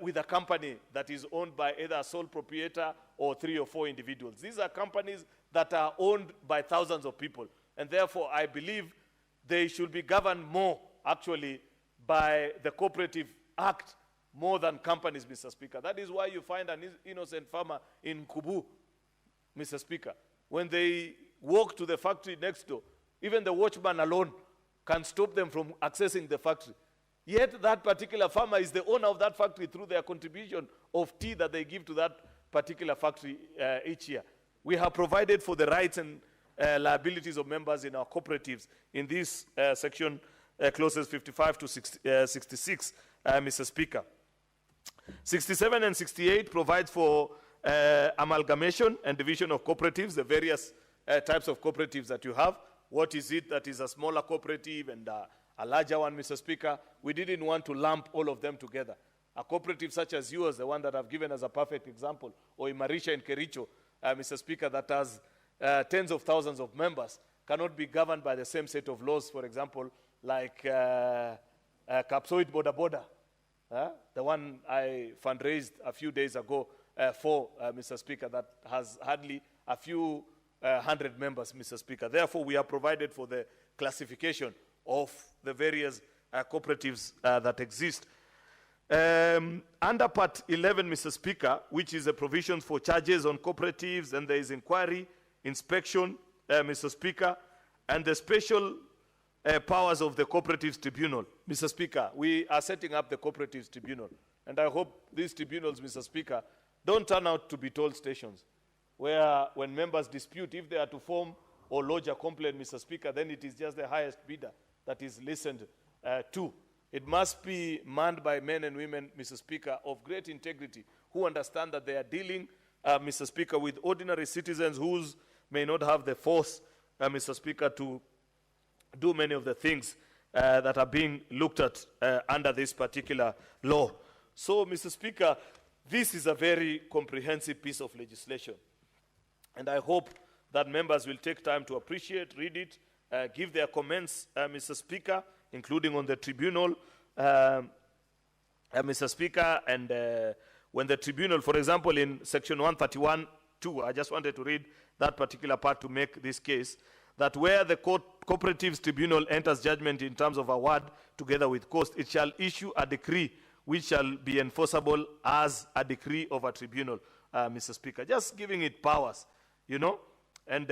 with a company that is owned by either a sole proprietor or 3 or 4 individuals. These are companies that are owned by thousands of people. And therefore, I believe they should be governed more, actually, by the Cooperative Act more than companies, Mr. Speaker. That is why you find an innocent farmer in Kubu, Mr. Speaker. When they walk to the factory next door, even the watchman alone can stop them from accessing the factory. Yet that particular farmer is the owner of that factory through their contribution of tea that they give to that particular factory each year. We have provided for the rights and liabilities of members in our cooperatives in this section clauses 55 to 66, Mr. Speaker. 67 and 68 provides for amalgamation and division of cooperatives, the various types of cooperatives that you have. What is it that is a smaller cooperative and a larger one, Mr. Speaker? We didn't want to lump all of them together. A cooperative such as yours, the one that I've given as a perfect example, or Imarisha in Kericho, Mr. Speaker, that has tens of thousands of members, cannot be governed by the same set of laws, for example, like Kapsoit Boda Boda, the one I fundraised a few days ago for, Mr. Speaker, that has hardly a few hundred members, Mr. Speaker. Therefore, we have provided for the classification of the various cooperatives that exist. Under Part 11, Mr. Speaker, which is a provision for charges on cooperatives, and there is inquiry, inspection, Mr. Speaker, and the special powers of the Cooperatives Tribunal. Mr. Speaker, we are setting up the Cooperatives Tribunal, and I hope these tribunals, Mr. Speaker, don't turn out to be toll stations, where when members dispute, if they are to form or lodge a complaint, Mr. Speaker, then it is just the highest bidder that is listened to. It must be manned by men and women, Mr. Speaker, of great integrity, who understand that they are dealing, Mr. Speaker, with ordinary citizens who may not have the force, Mr. Speaker, to do many of the things that are being looked at under this particular law. So, Mr. Speaker, this is a very comprehensive piece of legislation. And I hope that members will take time to appreciate, read it, give their comments, Mr. Speaker, including on the tribunal, Mr. Speaker, and when the tribunal, for example, in section 131(2), I just wanted to read that particular part to make this case, that where the Cooperatives Tribunal enters judgment in terms of award together with cost, it shall issue a decree which shall be enforceable as a decree of a tribunal, Mr. Speaker. Just giving it powers, you know. And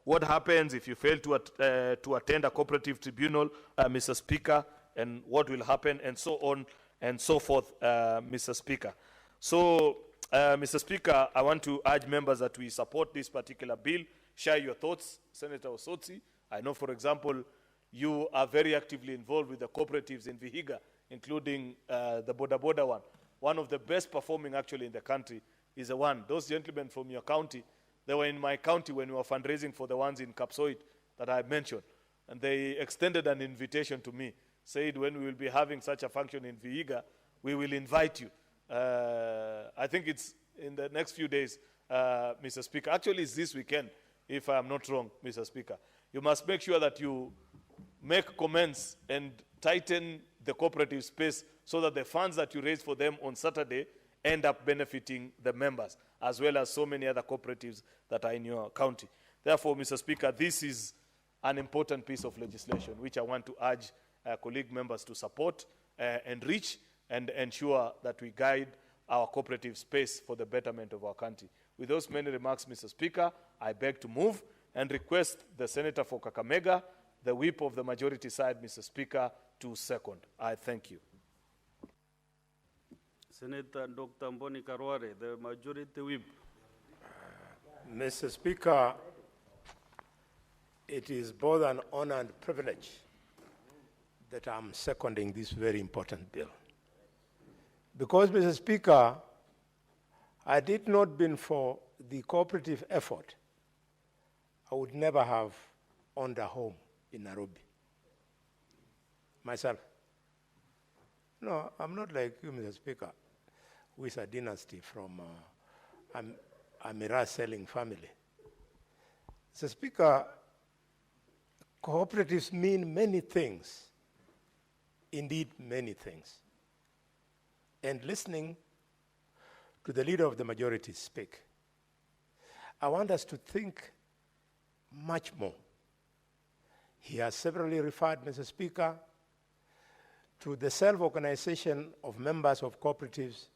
what happens if you fail to attend a cooperative tribunal, Mr. Speaker, and what will happen, and so on and so forth, Mr. Speaker. So, Mr. Speaker, I want to urge members that we support this particular bill. Share your thoughts, Senator Osotsi. I know, for example, you are very actively involved with the cooperatives in Vihiga, including the Boda Boda one. One of the best performing, actually, in the country is the one. Those gentlemen from your county, they were in my county when we were fundraising for the ones in Kapsoit that I mentioned. And they extended an invitation to me, said when we will be having such a function in Vihiga, we will invite you. I think it's in the next few days, Mr. Speaker. Actually, it's this weekend, if I am not wrong, Mr. Speaker. You must make sure that you make comments and tighten the cooperative space so that the funds that you raise for them on Saturday end up benefiting the members, as well as so many other cooperatives that are in your county. Therefore, Mr. Speaker, this is an important piece of legislation which I want to urge colleague members to support and reach and ensure that we guide our cooperative space for the betterment of our country. With those many remarks, Mr. Speaker, I beg to move and request the Senator for Kakamega, the whip of the majority side, Mr. Speaker, to second. I thank you. Senator Dr. Mboni Karware, the majority whip. Mr. Speaker, it is both an honor and privilege that I'm seconding this very important bill. Because, Mr. Speaker, had it not been for the cooperative effort, I would never have owned a home in Nairobi. Myself. No, I'm not like you, Mr. Speaker, who is a dynasty from a mirror-selling family. Mr. Speaker, cooperatives mean many things, indeed many things. and listening to the leader of the majority speak, I want us to think much more. He has severally referred, Mr. Speaker, to the self-organization of members of cooperatives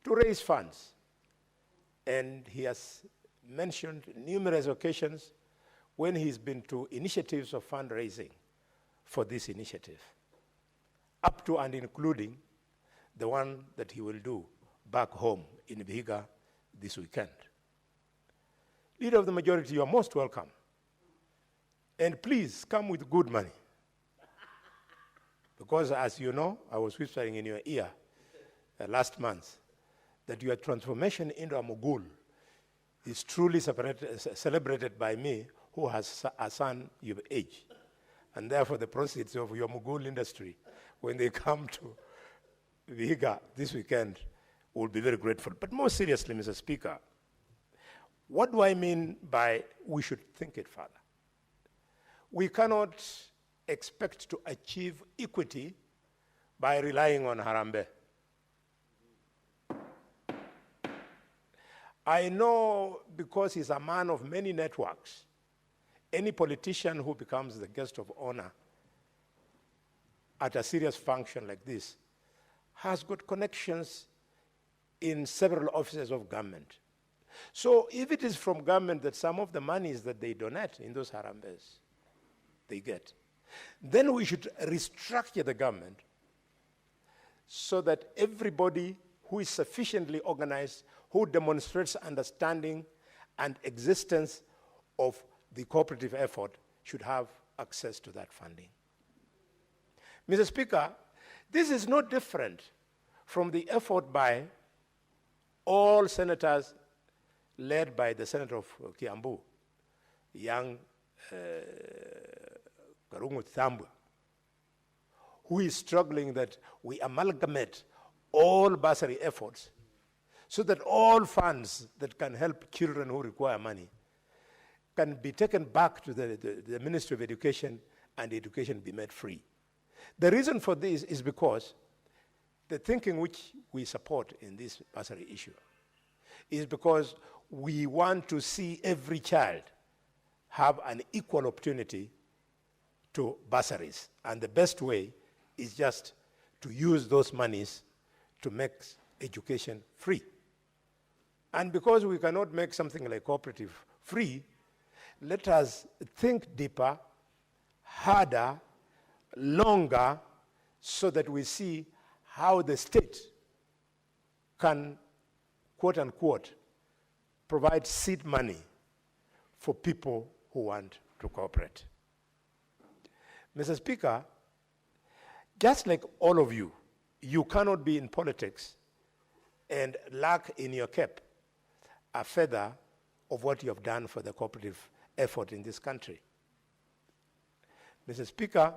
to raise funds. And he has mentioned numerous occasions when he's been to initiatives of fundraising for this initiative, up to and including the one that he will do back home in Vihiga this weekend. Leader of the majority, you are most welcome. And please come with good money. Because as you know, I was whispering in your ear last month that your transformation into a mogul is truly celebrated by me, who has a son your age. And therefore the proceeds of your mogul industry, when they come to Vihiga this weekend, will be very grateful. But more seriously, Mr. Speaker, what do I mean by we should think it further? We cannot expect to achieve equity by relying on Harambee. I know, because he's a man of many networks, any politician who becomes the guest of honor at a serious function like this has got connections in several offices of government. So if it is from government that some of the monies that they donate in those Harambees, they get, then we should restructure the government so that everybody who is sufficiently organized, who demonstrates understanding and existence of the cooperative effort, should have access to that funding. Mr. Speaker, this is no different from the effort by all senators led by the Senator of Kiambu, young Karungu Thambwe, who is struggling that we amalgamate all bursary efforts so that all funds that can help children who require money can be taken back to the Ministry of Education and education be made free. The reason for this is because the thinking which we support in this bursary issue is because we want to see every child have an equal opportunity to bursaries. And the best way is just to use those monies to make education free. And because we cannot make something like cooperative free, let us think deeper, harder, longer, so that we see how the state can, quote unquote, provide seed money for people who want to cooperate. Mr. Speaker, just like all of you, you cannot be in politics and lack in your cap a feather of what you have done for the cooperative effort in this country. Mr. Speaker,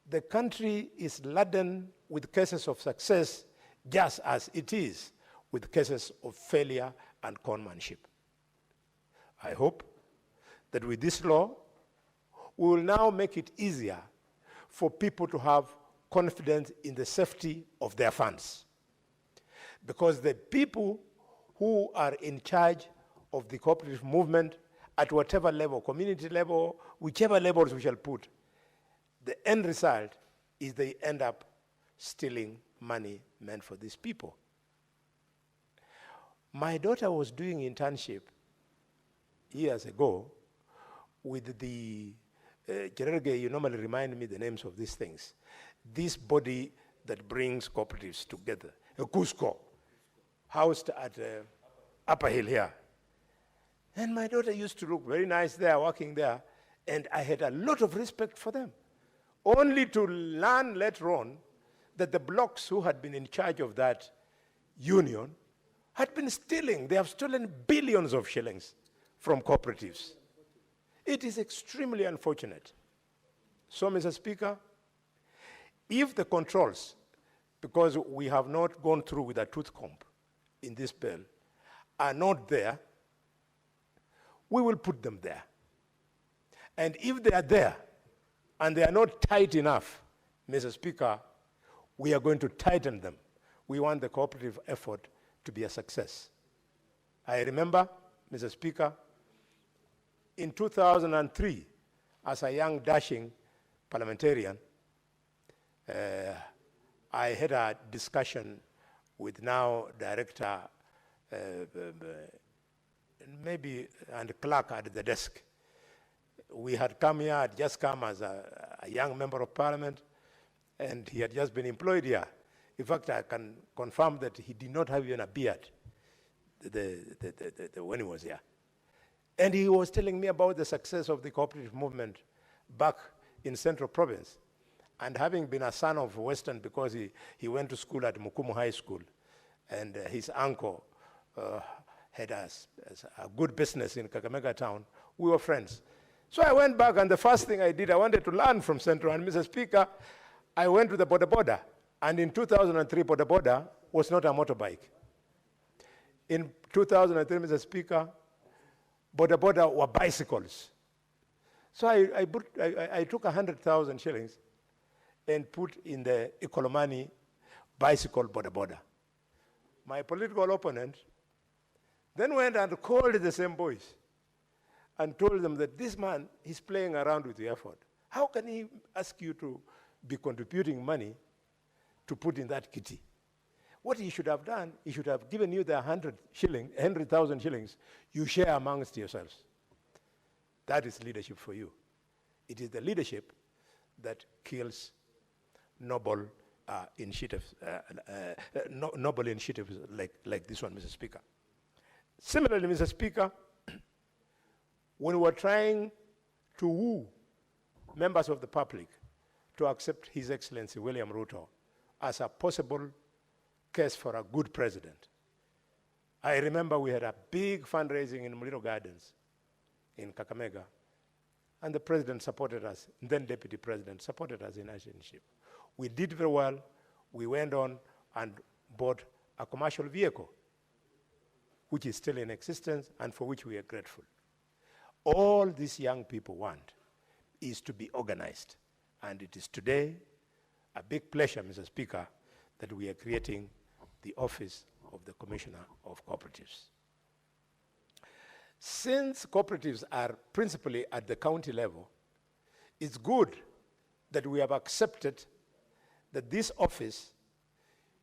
the country is laden with cases of success, just as it is with cases of failure and conmanship. I hope that with this law, we will now make it easier for people to have confidence in the safety of their funds. Because the people who are in charge of the cooperative movement at whatever level, community level, whichever levels we shall put, the end result is they end up stealing money meant for these people. My daughter was doing internship years ago with the Gererge, you normally remind me the names of these things. This body that brings cooperatives together, Cusco, housed at Upper Hill here. And my daughter used to look very nice there, working there, and I had a lot of respect for them. Only to learn later on that the blocks who had been in charge of that union had been stealing. They have stolen billions of shillings from cooperatives. It is extremely unfortunate. So, Mr. Speaker, if the controls, because we have not gone through with a tooth comb in this bill, are not there, we will put them there. And if they are there, and they are not tight enough, Mr. Speaker, we are going to tighten them we want the cooperative effort to be a success. I remember, Mr. Speaker, in 2003, as a young dashing parliamentarian, I had a discussion with now Director and clerk at the desk. We had come here, had just come as a young member of parliament, and he had just been employed here. In fact, I can confirm that he did not have even a beard when he was here. And he was telling me about the success of the cooperative movement back in Central Province. And having been a son of Western, because he went to school at Mukumu High School, and his uncle had a good business in Kakamega town, we were friends. So I went back, and the first thing I did, I wanted to learn from Central. And Mr. Speaker, I went to the Boda Boda. And in 2003, Boda Boda was not a motorbike. In 2003, Mr. Speaker, Boda Boda were bicycles. So I took 100,000 shillings and put in the Ikolomani bicycle Boda Boda. My political opponent then went and called the same boys and told them that this man is playing around with the effort. How can he ask you to be contributing money to put in that kitty? What he should have done, he should have given you the 100,000 shillings, you share amongst yourselves. That is leadership for you. It is the leadership that kills noble initiatives like this one, Mr. Speaker. Similarly, Mr. Speaker, when we were trying to woo members of the public to accept His Excellency William Ruto as a possible case for a good president, I remember we had a big fundraising in Muliro Gardens in Kakamega, and the president supported us, then deputy president supported us in our initiative. We did very well. We went on and bought a commercial vehicle, which is still in existence and for which we are grateful. All these young people want is to be organized. And it is today a big pleasure, Mr. Speaker, that we are creating the office of the Commissioner of Cooperatives. Since cooperatives are principally at the county level, it's good that we have accepted that this office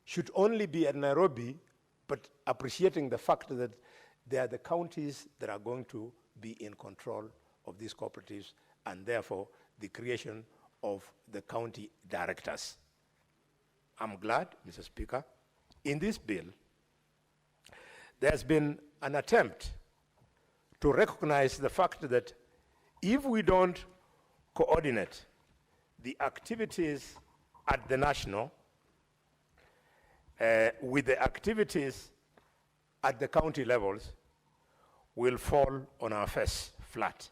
should only be at Nairobi, but appreciating the fact that they are the counties that are going to be in control of these cooperatives, and therefore the creation of the county directors. I'm glad, Mr. Speaker, in this bill, there's been an attempt to recognize the fact that if we don't coordinate the activities at the national with the activities at the county levels, we'll fall on our face flat.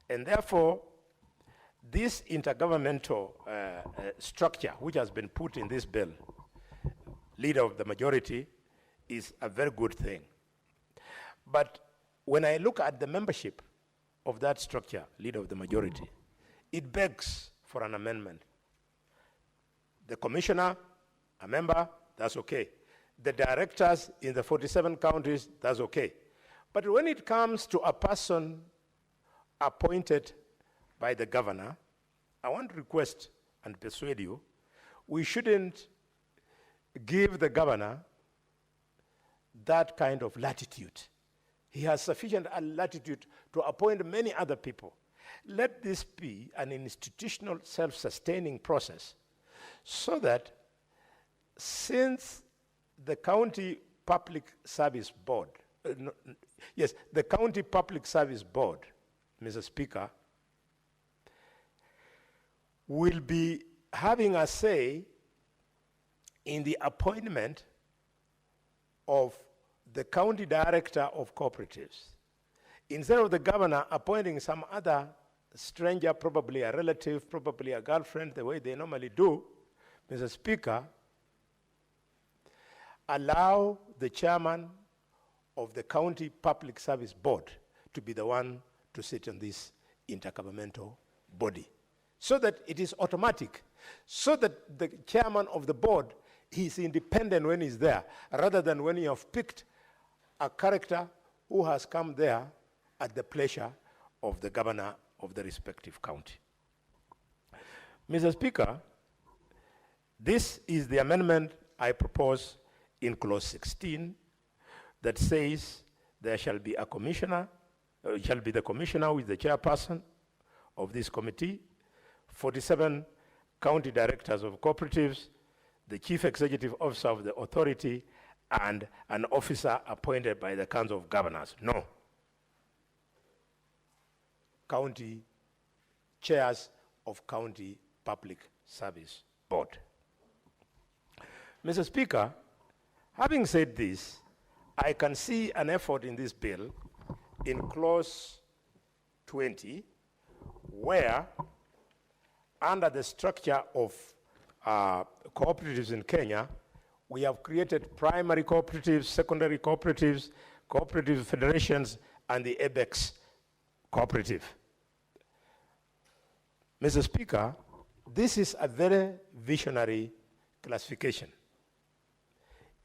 And therefore, this intergovernmental structure, which has been put in this bill, leader of the majority, is a very good thing. But when I look at the membership of that structure, leader of the majority, it begs for an amendment. The commissioner, a member, that's okay. The directors in the 47 counties, that's okay. But when it comes to a person appointed by the governor, I want to request and persuade you, we shouldn't give the governor that kind of latitude. He has sufficient latitude to appoint many other people. Let this be an institutional self-sustaining process so that since the County Public Service Board, the County Public Service Board, Mr. Speaker, will be having a say in the appointment of the county director of cooperatives. Instead of the governor appointing some other stranger, probably a relative, probably a girlfriend, the way they normally do, Mr. Speaker, allow the chairman of the County Public Service Board to be the one to sit on this intergovernmental body, so that it is automatic, so that the chairman of the board He's independent when he's there, rather than when you have picked a character who has come there at the pleasure of the governor of the respective county. Mr. Speaker, this is the amendment I propose in clause 16 that says there shall be a commissioner, shall be the commissioner who is the chairperson of this committee, 47 county directors of cooperatives, the chief executive officer of the authority, and an officer appointed by the Council of Governors. No. County chairs of county public service board. Mr. Speaker, having said this, I can see an effort in this bill in clause 20, where under the structure of cooperatives in Kenya, we have created primary cooperatives, secondary cooperatives, cooperative federations, and the ABEX cooperative. Mr. Speaker, this is a very visionary classification.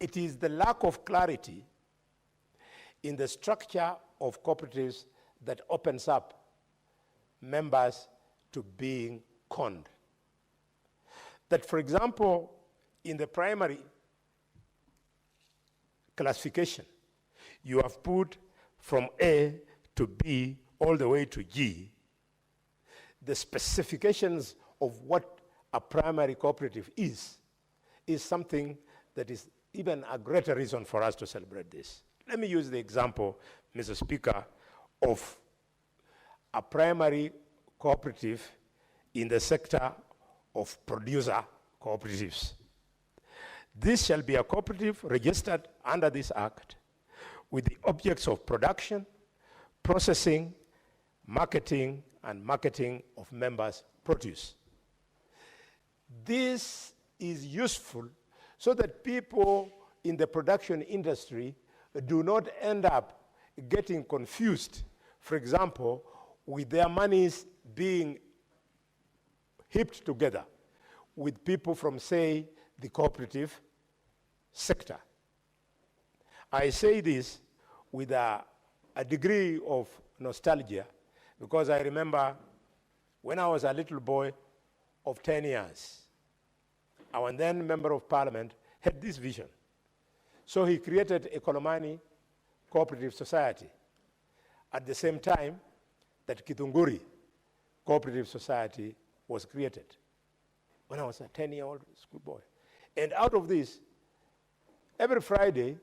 It is the lack of clarity in the structure of cooperatives that opens up members to being conned. That, for example, in the primary classification, you have put from A to B all the way to G. The specifications of what a primary cooperative is something that is even a greater reason for us to celebrate this. Let me use the example, Mr. Speaker, of a primary cooperative in the sector of producer cooperatives. This shall be a cooperative registered under this Act with the objects of production, processing, marketing, and marketing of members' produce. This is useful so that people in the production industry do not end up getting confused, for example, with their monies being heaped together with people from, say, the cooperative sector. I say this with a degree of nostalgia because I remember when I was a little boy of 10 years, our then Member of Parliament had this vision. So he created a Kolomani Cooperative Society at the same time that Kitunguri Cooperative Society was created when I was a 10-year-old schoolboy. And out of this, every Friday,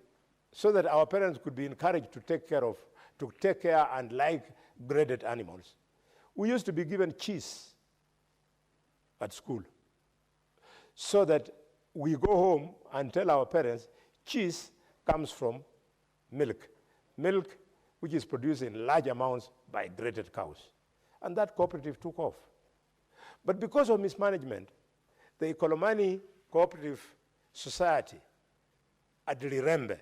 so that our parents could be encouraged to take care and like graded animals, we used to be given cheese at school so that we go home and tell our parents cheese comes from milk. Milk which is produced in large amounts by graded cows. And that cooperative took off. But because of mismanagement, the Ikolomani Cooperative Society at Lirembe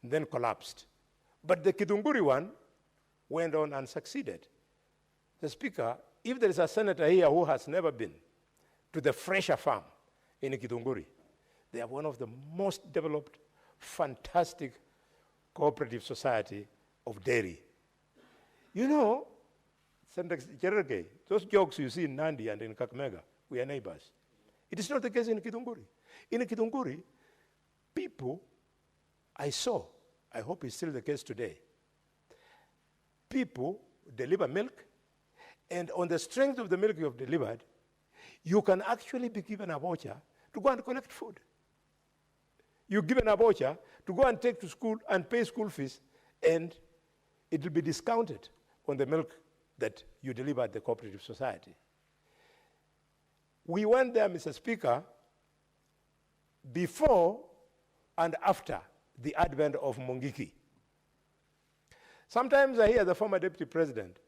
then collapsed. But the Kitunguri one went on and succeeded. The Speaker, if there is a senator here who has never been to the Fresher Farm in Kitunguri, they are one of the most developed, fantastic cooperative society of dairy. You know, Senator Cherargei, those jokes you see in Nandi and in Kakamega, we are neighbors. It is not the case in Kitunguri. In Kitunguri, people I saw, I hope it's still the case today, people deliver milk, and on the strength of the milk you have delivered, you can actually be given a voucher to go and collect food. You're given a voucher to go and take to school and pay school fees, and it will be discounted on the milk that you deliver at the cooperative society. We went there, Mr. Speaker, before and after the advent of Mungíki. Sometimes I hear the former deputy president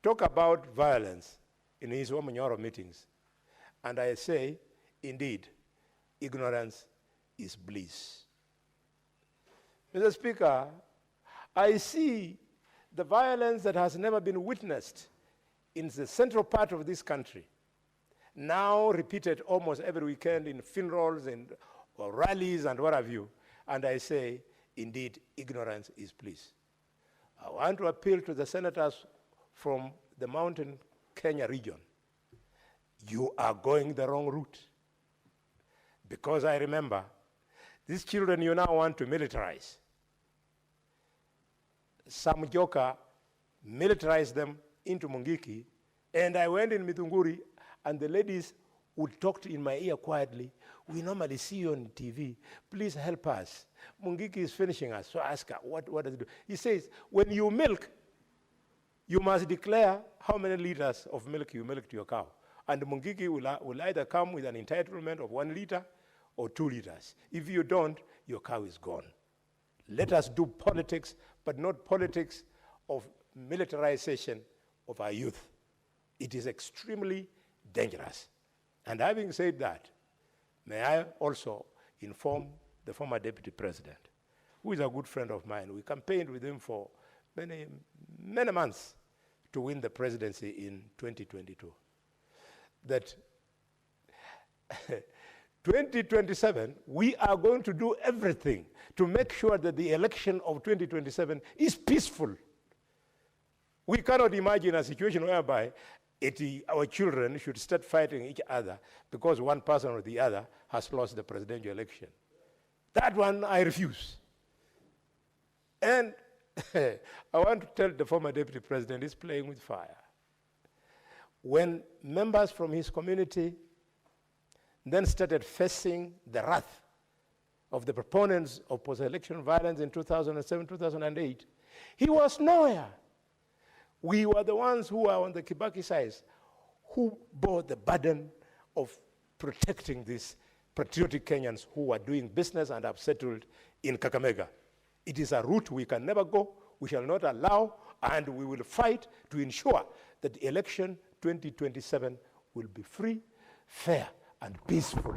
talk about violence in his Wamanyoro meetings, and I say, indeed, ignorance is bliss. Mr. Speaker, I see the violence that has never been witnessed in the central part of this country, now repeated almost every weekend in funerals and or rallies and what have you. And I say, indeed, ignorance is bliss. I want to appeal to the senators from the Mountain Kenya region. You are going the wrong route. Because I remember, these children you now want to militarize. Some joker militarized them into Mungíki, and I went in Mithunguri, and the ladies would talk in my ear quietly. We normally see you on TV. Please help us. Mungíki is finishing us. So I ask her, what does it do? He says, when you milk, you must declare how many liters of milk you milk to your cow. And Mungíki will either come with an entitlement of 1 liter or 2 liters. If you don't, your cow is gone. Let us do politics, but not politics of militarization of our youth. It is extremely dangerous. And having said that, may I also inform the former deputy president, who is a good friend of mine. We campaigned with him for many months to win the presidency in 2022. That 2027, we are going to do everything to make sure that the election of 2027 is peaceful. We cannot imagine a situation whereby our children should start fighting each other because one person or the other has lost the presidential election. That one I refuse. And I want to tell the former deputy president he's playing with fire. When members from his community then started facing the wrath of the proponents of post-election violence in 2007, 2008, he was nowhere. We were the ones who were on the Kibaki side who bore the burden of protecting these patriotic Kenyans who were doing business and have settled in Kakamega. It is a route we can never go, we shall not allow, and we will fight to ensure that the election 2027 will be free, fair, and peaceful.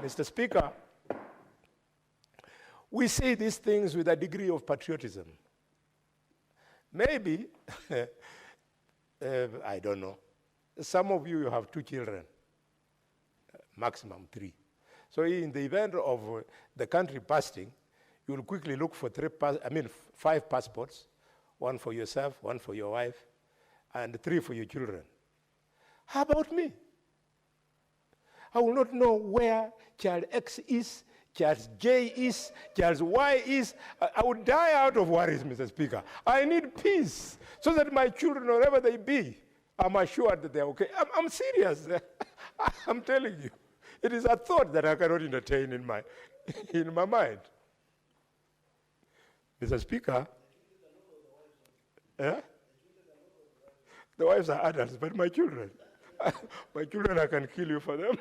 Mr. Speaker, we say these things with a degree of patriotism. Maybe, I don't know, some of you have 2 children, maximum 3. So in the event of the country bursting, you will quickly look for 5 passports, 1 for yourself, 1 for your wife, and 3 for your children. How about me? I will not know where child X is, child J is, child Y is. I would die out of worries, Mr. Speaker. I need peace so that my children, wherever they be, I'm assured that they're okay. I'm serious. I'm telling you. It is a thought that I cannot entertain in my mind. Mr. Speaker, the wives are adults, but my children, I can kill you for them.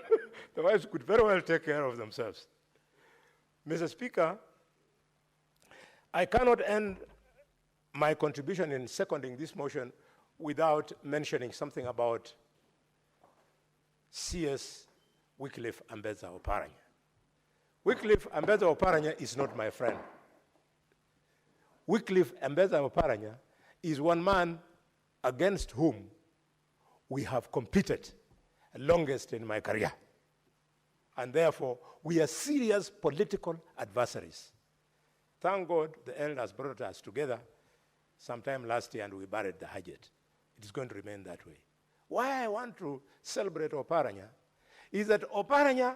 The wives could very well take care of themselves. Mr. Speaker, I cannot end my contribution in seconding this motion without mentioning something about CS Wycliffe Ambetsa Oparanya. Wycliffe Ambetsa Oparanya is not my friend. Wycliffe Ambetsa Oparanya is one man against whom we have competed longest in my career. And therefore, we are serious political adversaries. Thank God the elders brought us together sometime last year and we buried the Hajjet. It is going to remain that way. Why I want to celebrate Oparanya is that Oparanya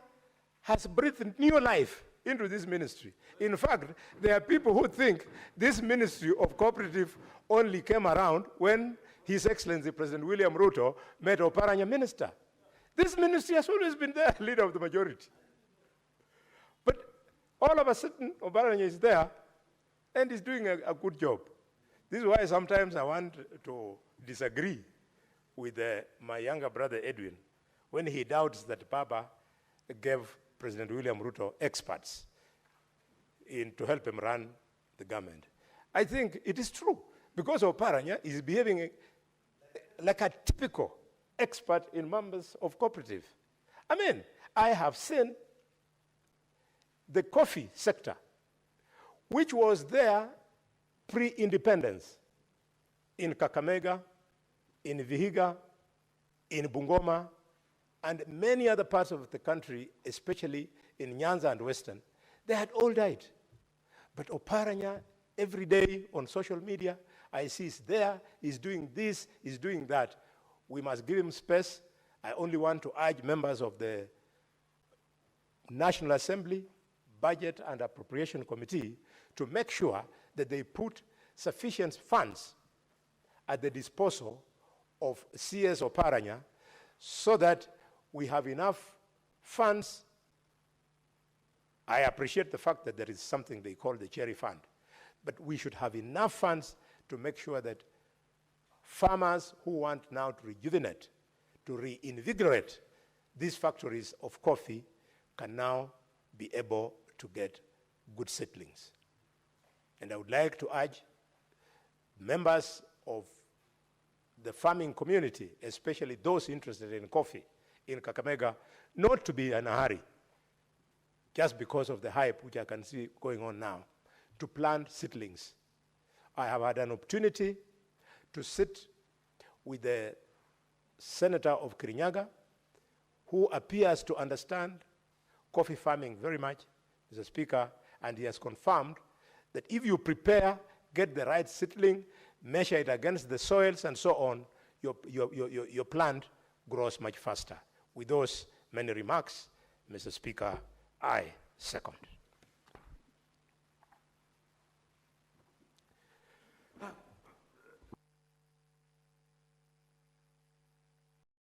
has breathed new life into this ministry. In fact, there are people who think this ministry of cooperative only came around when His Excellency President William Ruto made Oparanya minister. This ministry has always been there, leader of the majority. But all of a sudden, Oparanya is there and is doing a good job. This is why sometimes I want to disagree with my younger brother Edwin when he doubts that Baba gave President William Ruto experts to help him run the government. I think it is true because Oparanya is behaving like a typical expert in members of cooperative. I mean, I have seen the coffee sector, which was there pre-independence in Kakamega, in Vihiga, in Bungoma, and many other parts of the country, especially in Nyanza and Western, they had all died. But Oparanya, every day on social media, I see he's there, he's doing this, he's doing that. We must give him space. I only want to urge members of the National Assembly, Budget and Appropriation Committee to make sure that they put sufficient funds at the disposal of CS Oparanya so that we have enough funds. I appreciate the fact that there is something they call the cherry fund, but we should have enough funds to make sure that farmers who want now to rejuvenate, to reinvigorate these factories of coffee can now be able to get good seedlings. And I would like to urge members of the farming community, especially those interested in coffee in Kakamega, not to be in a hurry, just because of the hype which I can see going on now, to plant seedlings. I have had an opportunity to sit with the senator of Kirinyaga, who appears to understand coffee farming very much, Mr. Speaker, and he has confirmed that if you prepare, get the right seedling, measure it against the soils and so on, your plant grows much faster. With those many remarks, Mr. Speaker, I second.